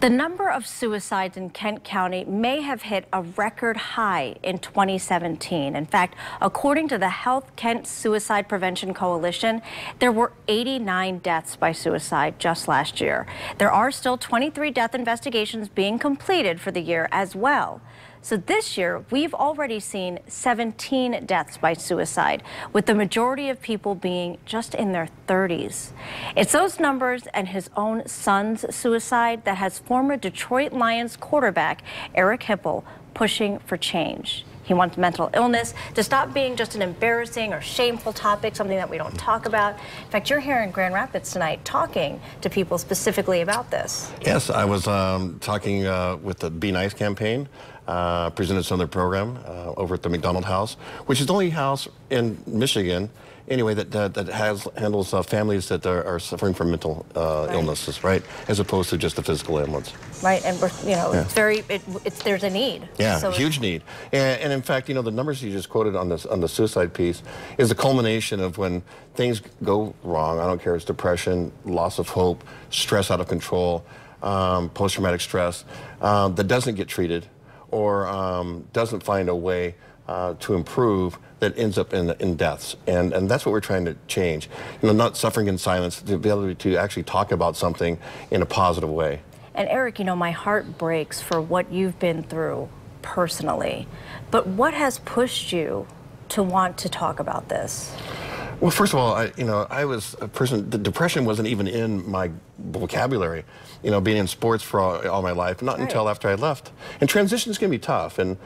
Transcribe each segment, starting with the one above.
The number of suicides in Kent County may have hit a record high in 2017. In fact, according to the Health Kent Suicide Prevention Coalition, there were 89 deaths by suicide just last year. There are still 23 death investigations being completed for the year as well. So this year, we've already seen 17 deaths by suicide, with the majority of people being just in their 30s. It's those numbers and his own son's suicide that has former Detroit Lions quarterback Eric Hipple pushing for change. He wants mental illness to stop being just an embarrassing or shameful topic, something that we don't talk about. In fact, you're here in Grand Rapids tonight talking to people specifically about this. Yes, I was talking with the Be Nice campaign, presented some of their program over at the McDonald House, which is the only house in Michigan, anyway, that handles families that are suffering from mental illnesses, right? As opposed to just the physical ailments. Right, and there's a need. Yeah, so huge need. And in fact, the numbers you just quoted on the suicide piece is the culmination of when things go wrong. I don't care if it's depression, loss of hope, stress out of control, post-traumatic stress that doesn't get treated or doesn't find a way to improve, that ends up in deaths. And that's what we're trying to change. Not suffering in silence, the ability to actually talk about something in a positive way. And Eric, my heart breaks for what you've been through personally. But what has pushed you to want to talk about this? Well, first of all, I was a person, the depression wasn't even in my vocabulary, being in sports for all my life, not until after I left. And transitions can be tough. And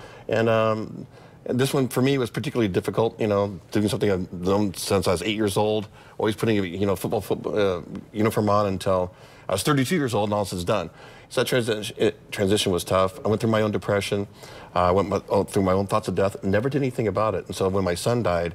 this one, for me, was particularly difficult, doing something I've known since I was 8 years old, always putting a football uniform on until I was 32 years old, and all this is done. So that transition was tough. I went through my own depression. I went through my own thoughts of death, never did anything about it. And so when my son died,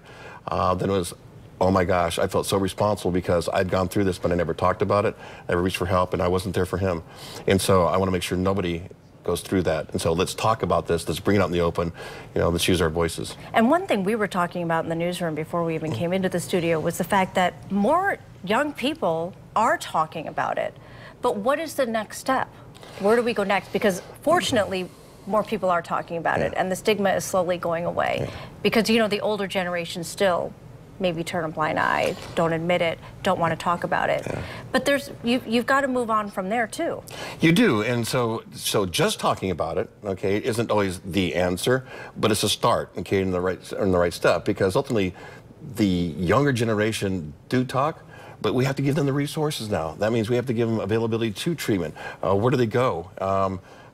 then it was, oh my gosh, I felt so responsible because I'd gone through this, but I never talked about it. I never reached for help, and I wasn't there for him. And so I want to make sure nobody goes through that. And so let's talk about this. Let's bring it out in the open. Let's use our voices. And one thing we were talking about in the newsroom before we even came into the studio was the fact that more young people are talking about it. But what is the next step? Where do we go next? Because fortunately, more people are talking about it, and the stigma is slowly going away. Because, the older generation still maybe turn a blind eye, don't admit it, don't want to talk about it. But you've got to move on from there too. You do, and so just talking about it, isn't always the answer, but it's a start, in the right step, because ultimately the younger generation do talk, but we have to give them the resources now. That means we have to give them availability to treatment. Where do they go?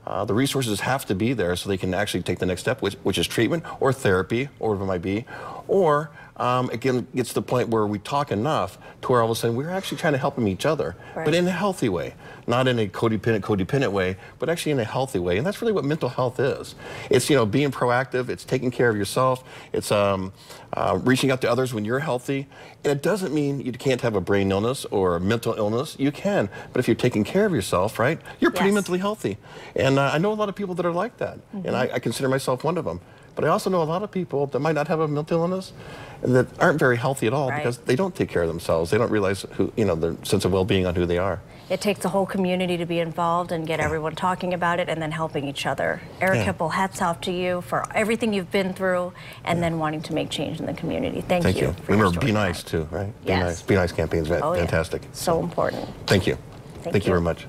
The resources have to be there so they can actually take the next step, which is treatment or therapy, or whatever it might be. Or, again, gets to the point where we talk enough to where all of a sudden we're actually trying to help them each other, but in a healthy way. Not in a codependent way, but actually in a healthy way. And that's really what mental health is. It's, being proactive, it's taking care of yourself, it's reaching out to others when you're healthy. And it doesn't mean you can't have a brain illness or a mental illness. You can, but if you're taking care of yourself, right, you're pretty mentally healthy. And I know a lot of people that are like that, and I consider myself one of them. But I also know a lot of people that might not have a mental illness and that aren't very healthy at all because they don't take care of themselves. They don't realize their sense of well-being on who they are. It takes the whole community to be involved and get everyone talking about it and then helping each other. Eric Hipple, hats off to you for everything you've been through and then wanting to make change in the community. Thank you. Remember, Be Nice too, right? Be Nice. Be Nice campaign is fantastic. So important. Thank you. Thank you very much.